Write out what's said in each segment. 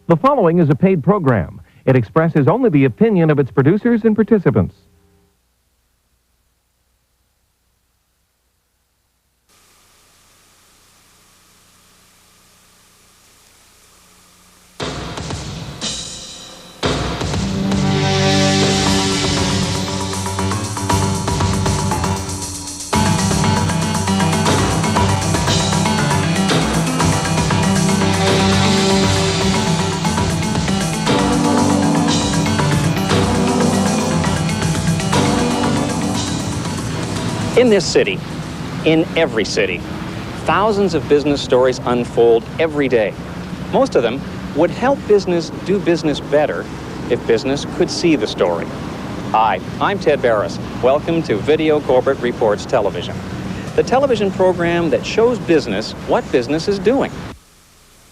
The following is a paid program. It expresses only the opinion of its producers and participants. In this city, in every city, thousands of business stories unfold every day. Most of them would help business do business better if business could see the story. Hi, I'm Ted Barris. Welcome to Video Corporate Reports Television, the television program that shows business what business is doing.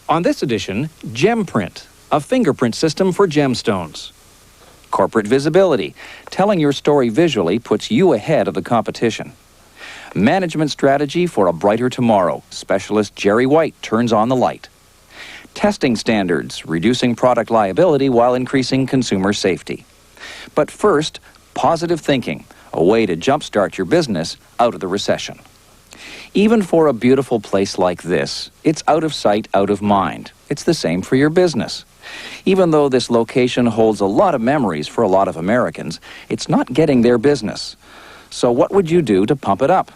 On this edition, GemPrint, a fingerprint system for gemstones. Corporate visibility, telling your story visually puts you ahead of the competition. Management strategy for a brighter tomorrow. Specialist Jerry White turns on the light. Testing standards, reducing product liability while increasing consumer safety. But first, positive thinking, a way to jumpstart your business out of the recession. Even for a beautiful place like this, it's out of sight, out of mind. It's the same for your business. Even though this location holds a lot of memories for a lot of Americans, it's not getting their business. So what would you do to pump it up?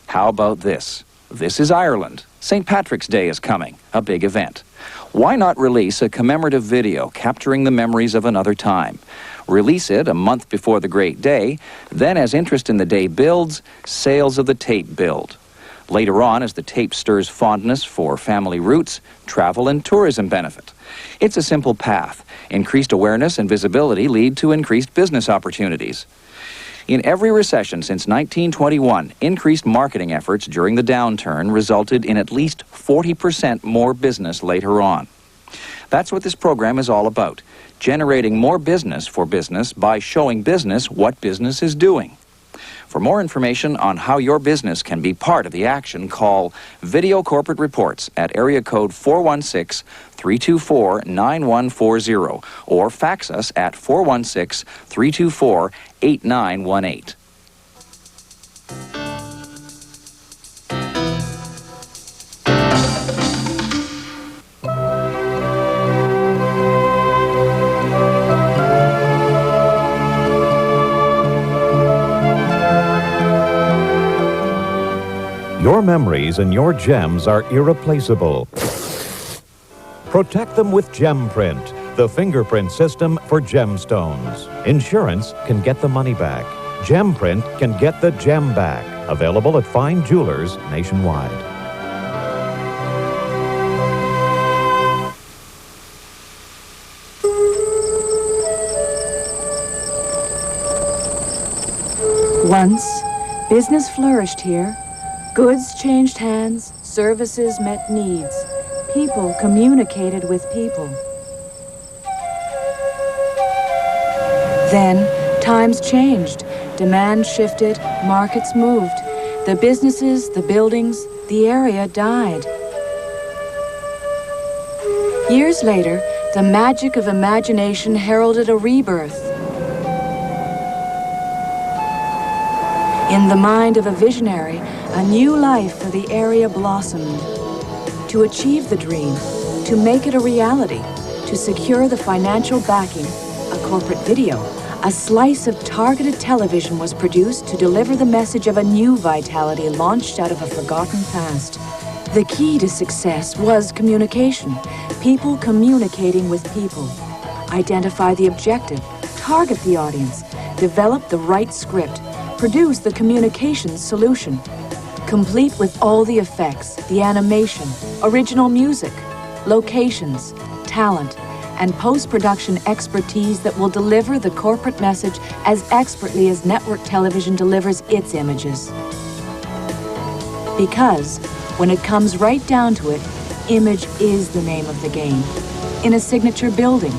How about this? This is Ireland. St. Patrick's Day is coming, a big event. Why not release a commemorative video capturing the memories of another time? Release it a month before the great day, then as interest in the day builds, sales of the tape build. Later on, as the tape stirs fondness for family roots, travel and tourism benefit. It's a simple path. Increased awareness and visibility lead to increased business opportunities. In every recession since 1921, increased marketing efforts during the downturn resulted in at least 40% more business later on. That's what this program is all about, generating more business for business by showing business what business is doing. For more information on how your business can be part of the action, call Video Corporate Reports at area code 416-324-9140 or fax us at 416-324-8918. Your memories and your gems are irreplaceable. Protect them with GemPrint, the fingerprint system for gemstones. Insurance can get the money back. GemPrint can get the gem back. Available at fine jewelers nationwide. Once, business flourished here. Goods changed hands, services met needs, people communicated with people. Then, times changed, demand shifted, markets moved. The businesses, the buildings, the area died. Years later, the magic of imagination heralded a rebirth. In the mind of a visionary, a new life for the area blossomed. To achieve the dream, to make it a reality, to secure the financial backing, a corporate video, a slice of targeted television was produced to deliver the message of a new vitality launched out of a forgotten past. The key to success was communication, people communicating with people. Identify the objective, target the audience, develop the right script, produce the communications solution. Complete with all the effects, the animation, original music, locations, talent, and post-production expertise that will deliver the corporate message as expertly as network television delivers its images. Because, when it comes right down to it, image is the name of the game. In a signature building,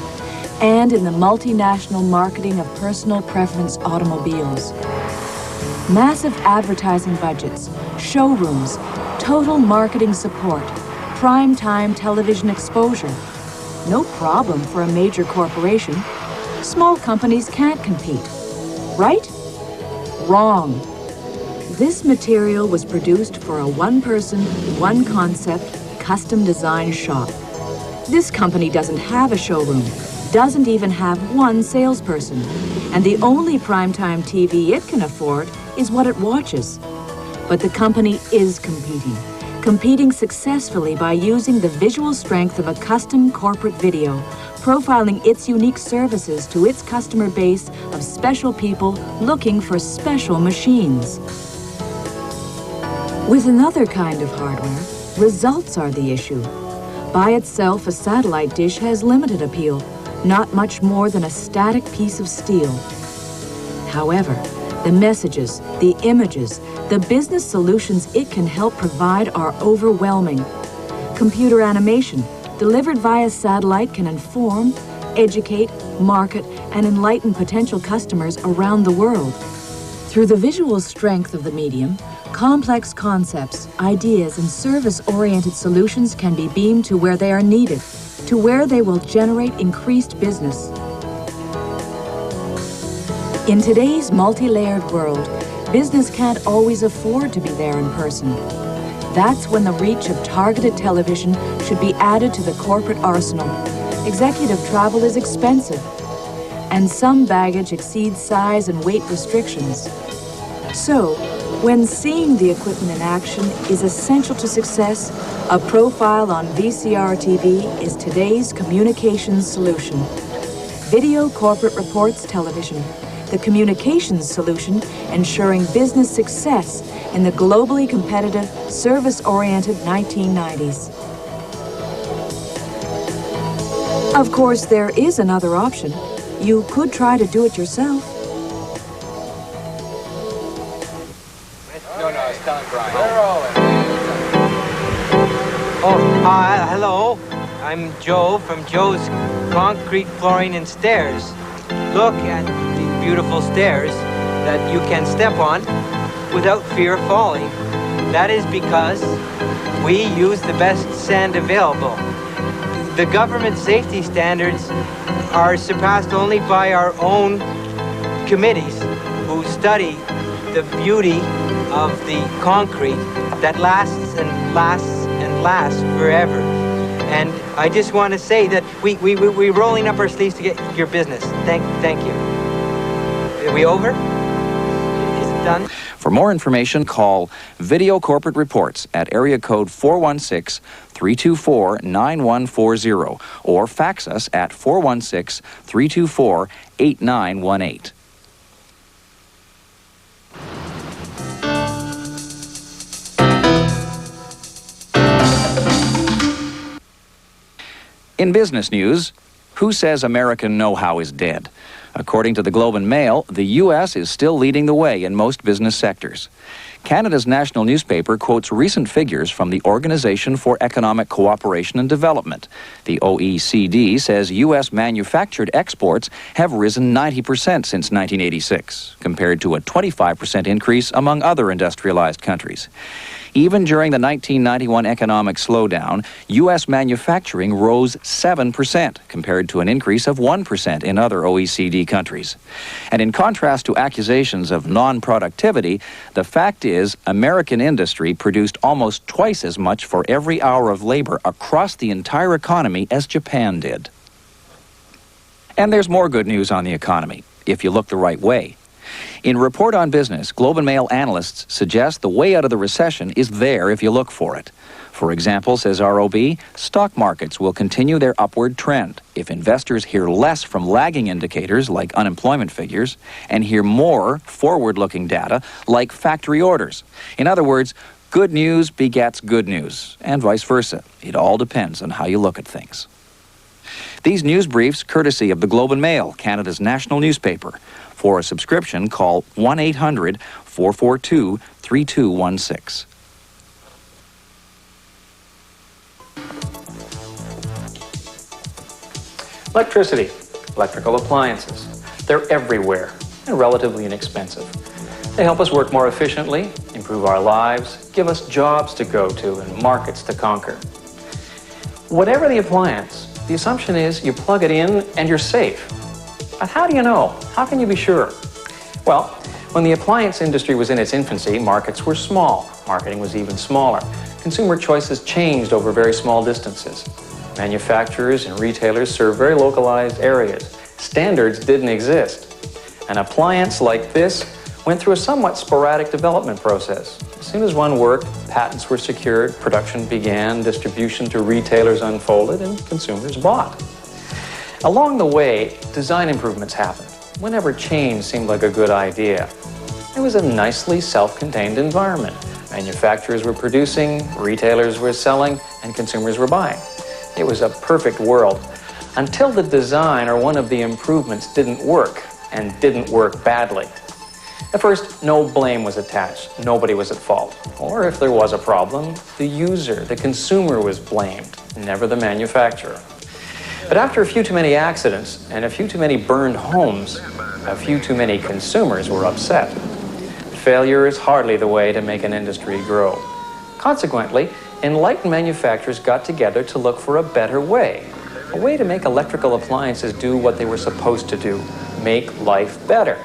and in the multinational marketing of personal preference automobiles. Massive advertising budgets, showrooms, total marketing support, prime-time television exposure. No problem for a major corporation. Small companies can't compete. Right? Wrong. This material was produced for a one-person, one-concept, custom design shop. This company doesn't have a showroom, doesn't even have one salesperson, and the only primetime TV it can afford is what it watches. But the company is competing successfully by using the visual strength of a custom corporate video, profiling its unique services to its customer base of special people looking for special machines. With another kind of hardware, results are the issue. By itself, a satellite dish has limited appeal, not much more than a static piece of steel. However, the messages, the images, the business solutions it can help provide are overwhelming. Computer animation, delivered via satellite, can inform, educate, market, and enlighten potential customers around the world. Through the visual strength of the medium, complex concepts, ideas, and service-oriented solutions can be beamed to where they are needed, to where they will generate increased business. In today's multi-layered world, business can't always afford to be there in person. That's when the reach of targeted television should be added to the corporate arsenal. Executive travel is expensive, and some baggage exceeds size and weight restrictions. So, when seeing the equipment in action is essential to success, a profile on VCR TV is today's communications solution. Video Corporate Reports Television, the communications solution ensuring business success in the globally competitive, service-oriented 1990s. Of course, there is another option. You could try to do it yourself. No, it's telling Brian. They're rolling. Oh, hello. I'm Joe from Joe's Concrete Flooring and Stairs. Look at these beautiful stairs that you can step on without fear of falling. That is because we use the best sand available. The government safety standards are surpassed only by our own committees who study the beauty of the concrete that lasts and lasts and lasts forever. And I just want to say that we're rolling up our sleeves to get your business. Thank you. Are we over? Is it done? For more information, call Video Corporate Reports at area code 416-324-9140 or fax us at 416-324-8918. In business news, who says American know-how is dead? According to the Globe and Mail, the U.S. is still leading the way in most business sectors. Canada's national newspaper quotes recent figures from the Organization for Economic Cooperation and Development. The OECD says U.S. manufactured exports have risen 90% since 1986, compared to a 25% increase among other industrialized countries. Even during the 1991 economic slowdown, U.S. manufacturing rose 7%, compared to an increase of 1% in other OECD countries. And in contrast to accusations of non-productivity, the fact is American industry produced almost twice as much for every hour of labor across the entire economy as Japan did. And there's more good news on the economy, if you look the right way. In Report on Business, Globe and Mail analysts suggest the way out of the recession is there if you look for it. For example, says ROB, stock markets will continue their upward trend if investors hear less from lagging indicators like unemployment figures and hear more forward-looking data like factory orders. In other words, good news begets good news, and vice versa. It all depends on how you look at things. These news briefs courtesy of the Globe and Mail, Canada's national newspaper. For a subscription, call 1-800-442-3216. Electricity, electrical appliances, they're everywhere and relatively inexpensive. They help us work more efficiently, improve our lives, give us jobs to go to and markets to conquer. Whatever the appliance, the assumption is you plug it in and you're safe. But how do you know? How can you be sure? Well, when the appliance industry was in its infancy, markets were small. Marketing was even smaller. Consumer choices changed over very small distances. Manufacturers and retailers served very localized areas. Standards didn't exist. An appliance like this went through a somewhat sporadic development process. As soon as one worked, patents were secured, production began, distribution to retailers unfolded, and consumers bought. Along the way, design improvements happened. Whenever change seemed like a good idea, it was a nicely self-contained environment. Manufacturers were producing, retailers were selling, and consumers were buying. It was a perfect world until the design or one of the improvements didn't work, and didn't work badly. At first, no blame was attached. Nobody was at fault. Or if there was a problem, the user, the consumer was blamed, never the manufacturer. But after a few too many accidents and a few too many burned homes, a few too many consumers were upset. Failure is hardly the way to make an industry grow. Consequently, enlightened manufacturers got together to look for a better way. A way to make electrical appliances do what they were supposed to do, make life better.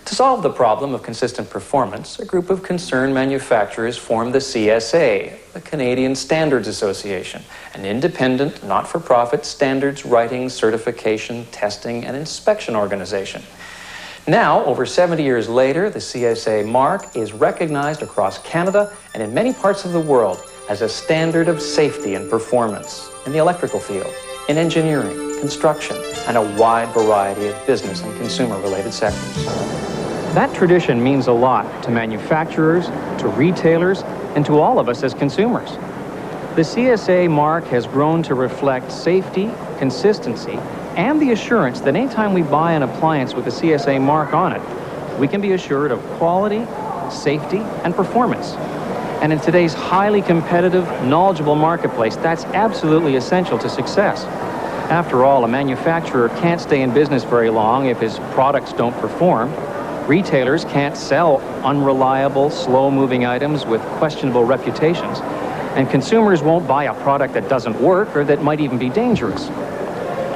To solve the problem of consistent performance, a group of concerned manufacturers formed the CSA, the Canadian Standards Association, an independent, not-for-profit standards writing, certification, testing, and inspection organization. Now, over 70 years later, the CSA mark is recognized across Canada and in many parts of the world as a standard of safety and performance in the electrical field, in engineering, construction, and a wide variety of business and consumer-related sectors. That tradition means a lot to manufacturers, to retailers, and to all of us as consumers. The CSA mark has grown to reflect safety, consistency, and the assurance that anytime we buy an appliance with the CSA mark on it, we can be assured of quality, safety, and performance. And in today's highly competitive, knowledgeable marketplace, that's absolutely essential to success. After all, a manufacturer can't stay in business very long if his products don't perform. Retailers can't sell unreliable, slow-moving items with questionable reputations. And consumers won't buy a product that doesn't work or that might even be dangerous.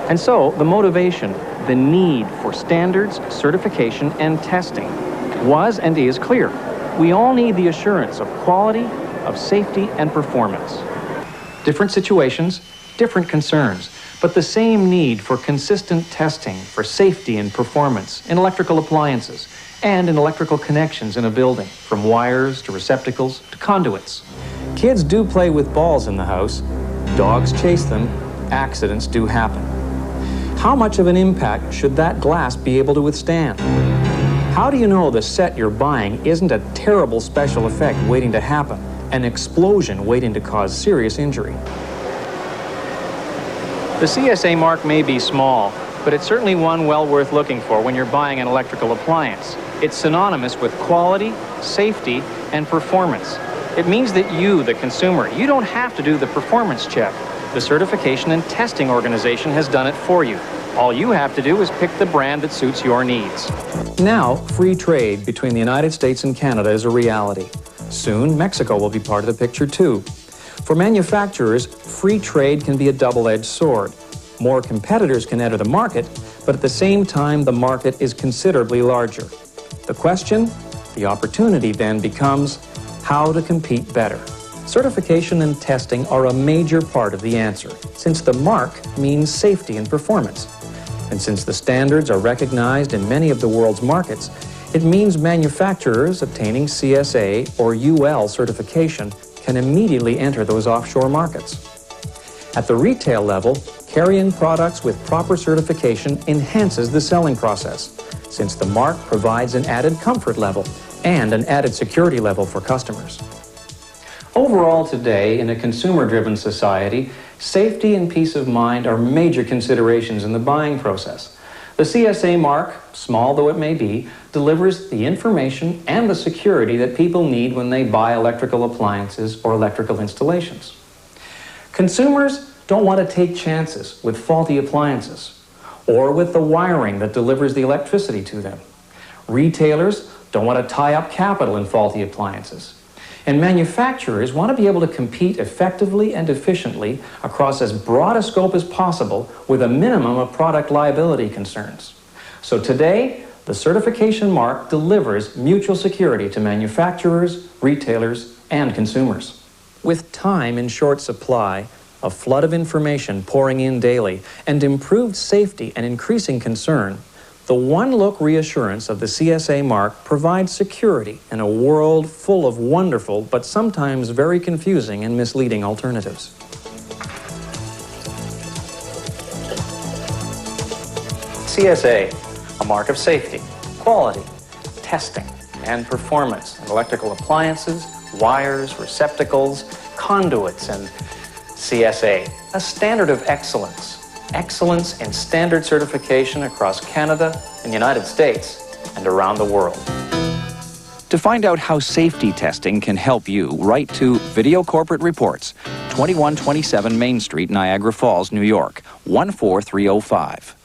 And so, the motivation, the need for standards, certification, and testing was and is clear. We all need the assurance of quality, of safety, and performance. Different situations, different concerns, but the same need for consistent testing for safety and performance in electrical appliances and in electrical connections in a building, from wires to receptacles to conduits. Kids do play with balls in the house. Dogs chase them. Accidents do happen. How much of an impact should that glass be able to withstand? How do you know the set you're buying isn't a terrible special effect waiting to happen, an explosion waiting to cause serious injury? The CSA mark may be small, but it's certainly one well worth looking for when you're buying an electrical appliance. It's synonymous with quality, safety, and performance. It means that you, the consumer, you don't have to do the performance check. The certification and testing organization has done it for you. All you have to do is pick the brand that suits your needs. Now, free trade between the United States and Canada is a reality. Soon, Mexico will be part of the picture too. For manufacturers, free trade can be a double-edged sword. More competitors can enter the market, but at the same time, the market is considerably larger. The question, the opportunity then becomes how to compete better. Certification and testing are a major part of the answer, since the mark means safety and performance. And since the standards are recognized in many of the world's markets, it means manufacturers obtaining CSA or UL certification can immediately enter those offshore markets. At the retail level, carrying products with proper certification enhances the selling process, since the mark provides an added comfort level and an added security level for customers. Overall today, in a consumer-driven society, safety and peace of mind are major considerations in the buying process. The CSA mark, small though it may be, delivers the information and the security that people need when they buy electrical appliances or electrical installations. Consumers don't want to take chances with faulty appliances or with the wiring that delivers the electricity to them. Retailers don't want to tie up capital in faulty appliances. And manufacturers want to be able to compete effectively and efficiently across as broad a scope as possible with a minimum of product liability concerns. So today, the certification mark delivers mutual security to manufacturers, retailers, and consumers. With time in short supply, a flood of information pouring in daily, and improved safety and increasing concern, the one-look reassurance of the CSA mark provides security in a world full of wonderful but sometimes very confusing and misleading alternatives. CSA, a mark of safety, quality, testing, and performance in electrical appliances, wires, receptacles, conduits, and CSA, a standard of excellence. Excellence in standard certification across Canada and the United States and around the world. To find out how safety testing can help you, write to Video Corporate Reports, 2127 Main Street, Niagara Falls, New York, 14305.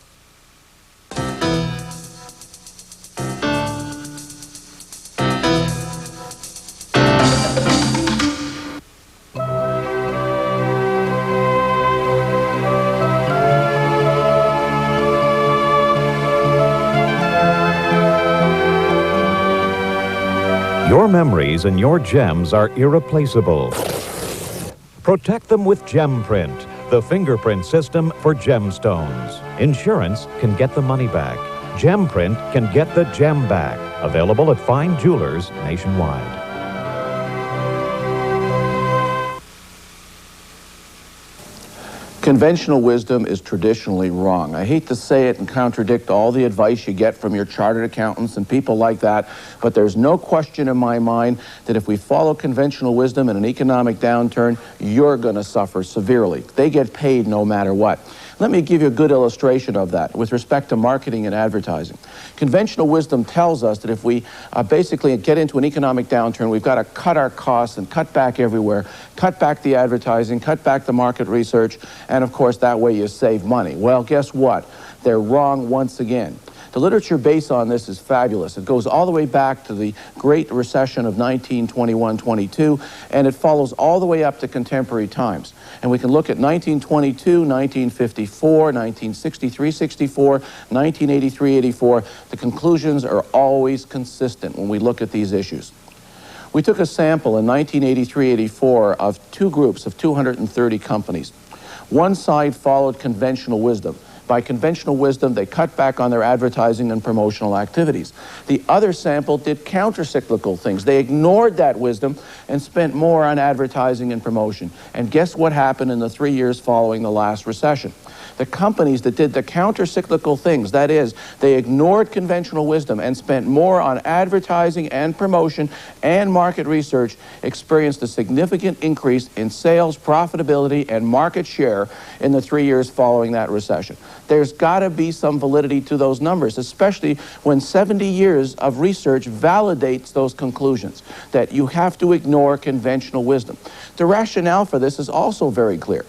Your memories and your gems are irreplaceable. Protect them with GemPrint, the fingerprint system for gemstones. Insurance can get the money back. GemPrint can get the gem back. Available at fine jewelers nationwide. Conventional wisdom is traditionally wrong. I hate to say it and contradict all the advice you get from your chartered accountants and people like that, but there's no question in my mind that if we follow conventional wisdom in an economic downturn, you're going to suffer severely. They get paid no matter what. Let me give you a good illustration of that with respect to marketing and advertising. Conventional wisdom tells us that if we basically get into an economic downturn, we've got to cut our costs and cut back everywhere, cut back the advertising, cut back the market research, and of course that way you save money. Well, guess what? They're wrong once again. The literature based on this is fabulous. It goes all the way back to the Great Recession of 1921-22, and it follows all the way up to contemporary times. And we can look at 1922, 1954, 1963-64, 1983-84. The conclusions are always consistent when we look at these issues. We took a sample in 1983-84 of two groups of 230 companies. One side followed conventional wisdom. By conventional wisdom, they cut back on their advertising and promotional activities. The other sample did counter-cyclical things. They ignored that wisdom and spent more on advertising and promotion. And guess what happened in the 3 years following the last recession? The companies that did the counter-cyclical things, that is, they ignored conventional wisdom and spent more on advertising and promotion and market research, experienced a significant increase in sales, profitability, and market share in the 3 years following that recession. There's got to be some validity to those numbers, especially when 70 years of research validates those conclusions, that you have to ignore conventional wisdom. The rationale for this is also very clear.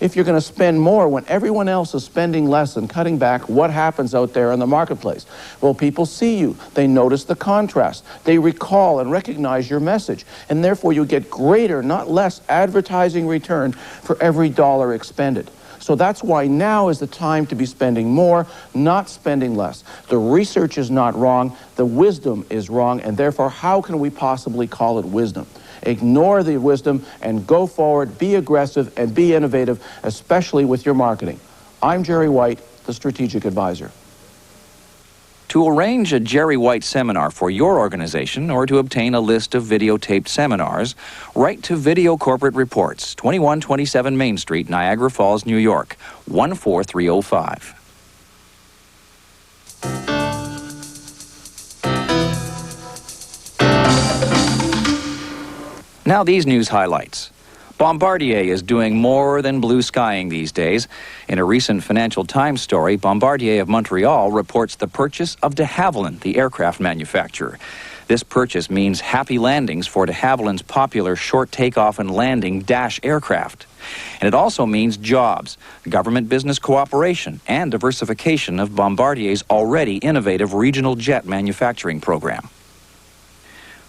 If you're going to spend more when everyone else is spending less and cutting back, what happens out there in the marketplace? Well, people see you. They notice the contrast. They recall and recognize your message. And therefore, you get greater, not less, advertising return for every dollar expended. So that's why now is the time to be spending more, not spending less. The research is not wrong. The wisdom is wrong. And therefore, how can we possibly call it wisdom? Ignore the wisdom and go forward, be aggressive, and be innovative, especially with your marketing. I'm Jerry White, the Strategic Advisor. To arrange a Jerry White seminar for your organization or to obtain a list of videotaped seminars, write to Video Corporate Reports, 2127 Main Street, Niagara Falls, New York, 14305. Now these news highlights. Bombardier is doing more than blue skying these days. In a recent Financial Times story, Bombardier of Montreal reports the purchase of de Havilland, the aircraft manufacturer. This purchase means happy landings for de Havilland's popular short takeoff and landing Dash aircraft. And it also means jobs, government business cooperation, and diversification of Bombardier's already innovative regional jet manufacturing program.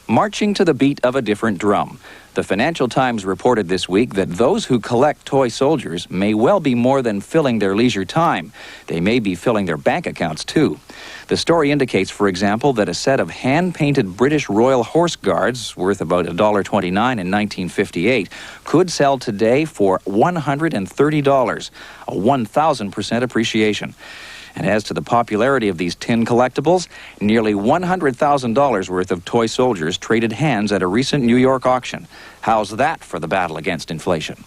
marching to the beat of a different drum. The Financial Times reported this week that those who collect toy soldiers may well be more than filling their leisure time. They may be filling their bank accounts, too. The story indicates, for example, that a set of hand-painted British Royal Horse Guards, worth about $1.29 in 1958, could sell today for $130, a 1,000% appreciation. And as to the popularity of these tin collectibles, nearly $100,000 worth of toy soldiers traded hands at a recent New York auction. How's that for the battle against inflation?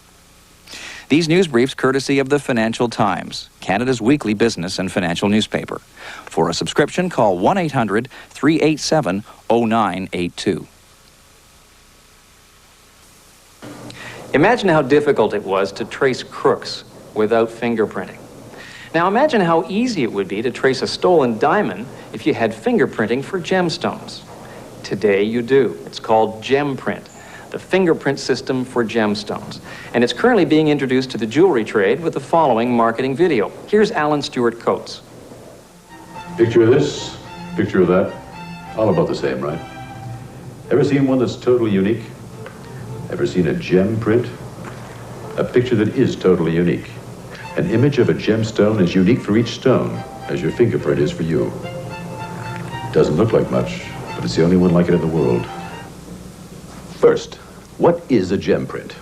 These news briefs courtesy of the Financial Times, Canada's weekly business and financial newspaper. For a subscription, call 1-800-387-0982. Imagine how difficult it was to trace crooks without fingerprinting. Now imagine how easy it would be to trace a stolen diamond if you had fingerprinting for gemstones. Today you do. It's called GemPrint, the fingerprint system for gemstones. And it's currently being introduced to the jewelry trade with the following marketing video. Here's Alan Stewart Coates. Picture of this, picture of that, all about the same, right? Ever seen one that's totally unique? Ever seen a gem print? A picture that is totally unique. An image of a gemstone is unique for each stone, as your fingerprint is for you. Doesn't look like much, but it's the only one like it in the world. First, what is a gem print?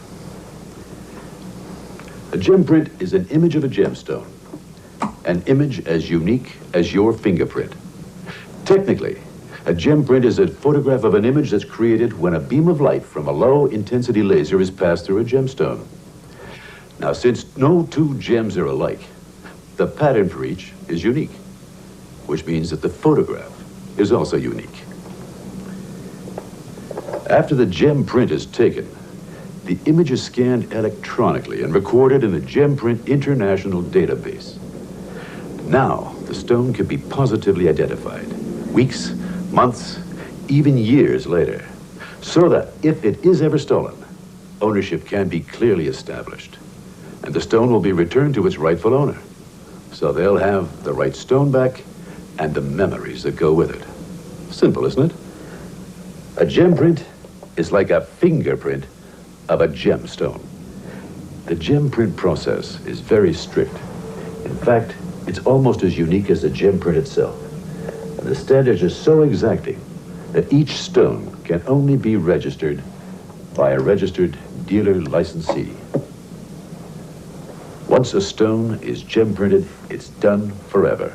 A gem print is an image of a gemstone, an image as unique as your fingerprint. Technically, a gem print is a photograph of an image that's created when a beam of light from a low-intensity laser is passed through a gemstone. Now, since no two gems are alike, the pattern for each is unique, which means that the photograph is also unique. After the gem print is taken, the image is scanned electronically and recorded in the GemPrint International Database. Now, the stone can be positively identified, weeks, months, even years later, so that if it is ever stolen, ownership can be clearly established, and the stone will be returned to its rightful owner. So they'll have the right stone back and the memories that go with it. Simple, isn't it? A gem print is like a fingerprint of a gemstone. The gem print process is very strict. In fact, it's almost as unique as the gem print itself. And the standards are so exacting that each stone can only be registered by a registered dealer licensee. Once a stone is gem printed, it's done forever.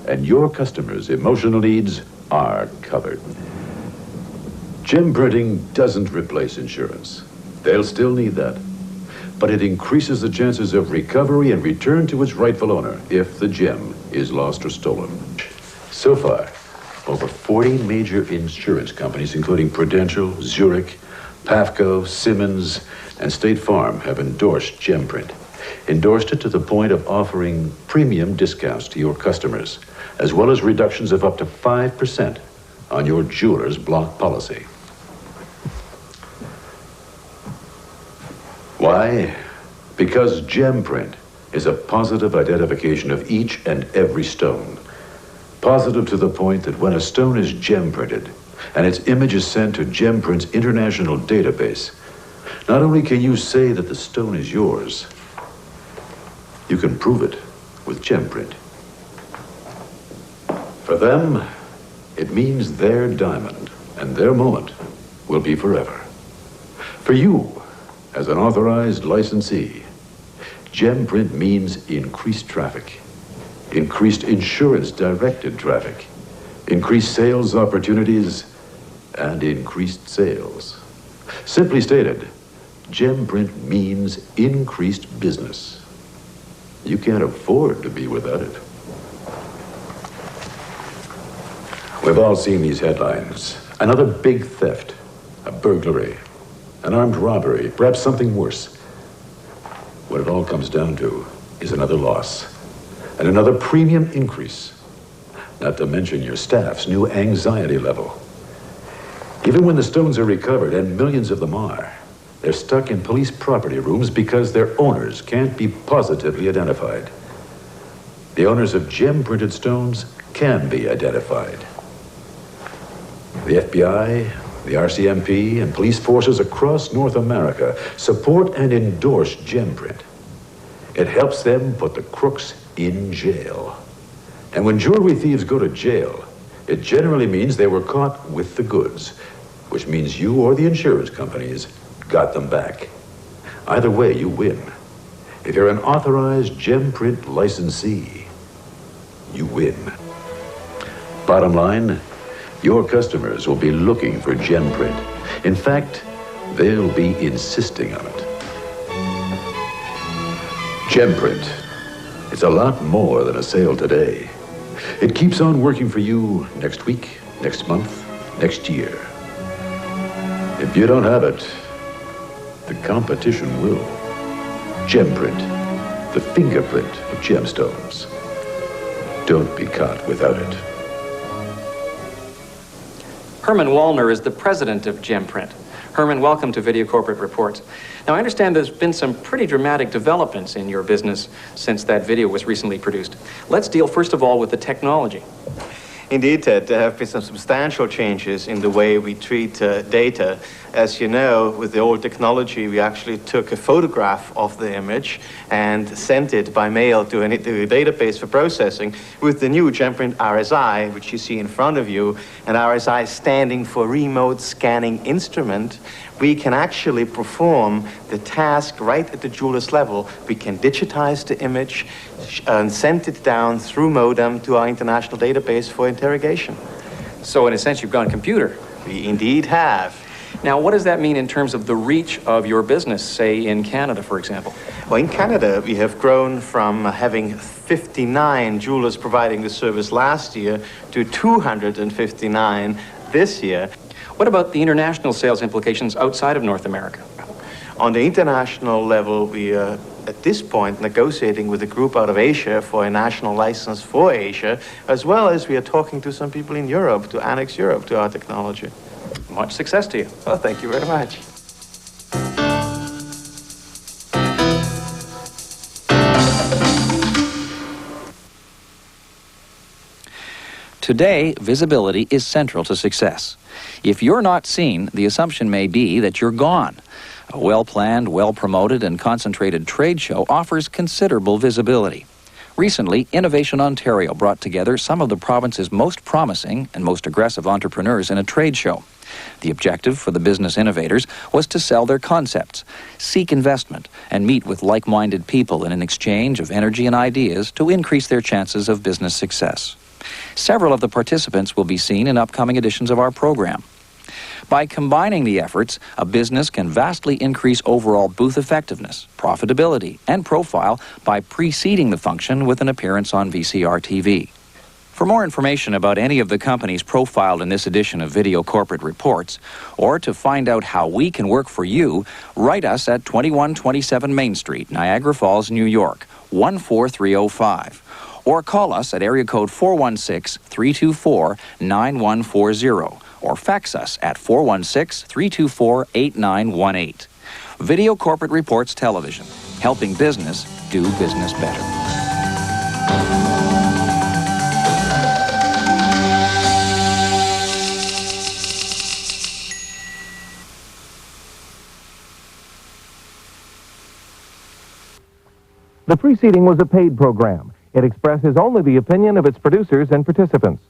And your customers' emotional needs are covered. Gem printing doesn't replace insurance. They'll still need that. But it increases the chances of recovery and return to its rightful owner if the gem is lost or stolen. So far, over 40 major insurance companies, including Prudential, Zurich, Pafco, Simmons, and State Farm, have endorsed GemPrint. Endorsed it to the point of offering premium discounts to your customers, as well as reductions of up to 5% on your jeweler's block policy. Why? Because GemPrint is a positive identification of each and every stone. Positive to the point that when a stone is gem printed and its image is sent to GemPrint's international database, not only can you say that the stone is yours, you can prove it with GemPrint. For them, it means their diamond and their moment will be forever. For you, as an authorized licensee, GemPrint means increased traffic, increased insurance-directed traffic, increased sales opportunities, and increased sales. Simply stated, GemPrint means increased business. You can't afford to be without it. We've all seen these headlines. Another big theft, a burglary, an armed robbery, perhaps something worse. What it all comes down to is another loss and another premium increase, not to mention your staff's new anxiety level. Even when the stones are recovered, and millions of them are, they're stuck in police property rooms because their owners can't be positively identified. The owners of gem-printed stones can be identified. The FBI, The RCMP and police forces across North America support and endorse Gemprint. It helps them put the crooks in jail. And when jewelry thieves go to jail, it generally means they were caught with the goods, which means you or the insurance companies got them back. Either way, you win. If you're an authorized Gemprint licensee, you win. Bottom line, your customers will be looking for Gemprint. In fact, they'll be insisting on it. Gemprint. It's a lot more than a sale today. It keeps on working for you next week, next month, next year. If you don't have it, the competition will. Gemprint, the fingerprint of gemstones. Don't be caught without it. Herman Wallner is the president of Gemprint. Herman, welcome to Video Corporate Reports. Now, I understand there's been some pretty dramatic developments in your business since that video was recently produced. Let's deal first of all with the technology. Indeed, Ted, there have been some substantial changes in the way we treat data. As you know, with the old technology, we actually took a photograph of the image and sent it by mail to a database for processing. With the new Gemprint RSI, which you see in front of you, and RSI standing for Remote Scanning Instrument, we can actually perform the task right at the jeweler's level. We can digitize the image and send it down through modem to our international database for interrogation. So in a sense, you've gone computer. We indeed have. Now, what does that mean in terms of the reach of your business, say in Canada, for example? Well, in Canada, we have grown from having 59 jewelers providing the service last year to 259 this year. What about the international sales implications outside of North America? On the international level, we are at this point negotiating with a group out of Asia for a national license for Asia, as well as we are talking to some people in Europe to annex Europe to our technology. Much success to you. Well, thank you very much. Today, visibility is central to success. If you're not seen, the assumption may be that you're gone. A well-planned, well-promoted, and concentrated trade show offers considerable visibility. Recently, Innovation Ontario brought together some of the province's most promising and most aggressive entrepreneurs in a trade show. The objective for the business innovators was to sell their concepts, seek investment, and meet with like-minded people in an exchange of energy and ideas to increase their chances of business success. Several of the participants will be seen in upcoming editions of our program. By combining the efforts, a business can vastly increase overall booth effectiveness, profitability, and profile by preceding the function with an appearance on VCR TV. For more information about any of the companies profiled in this edition of Video Corporate Reports, or to find out how we can work for you, write us at 2127 Main Street, Niagara Falls, New York, 14305. Or call us at area code 416-324-9140, or fax us at 416-324-8918. Video Corporate Reports Television, helping business do business better. The preceding was a paid program. It expresses only the opinion of its producers and participants.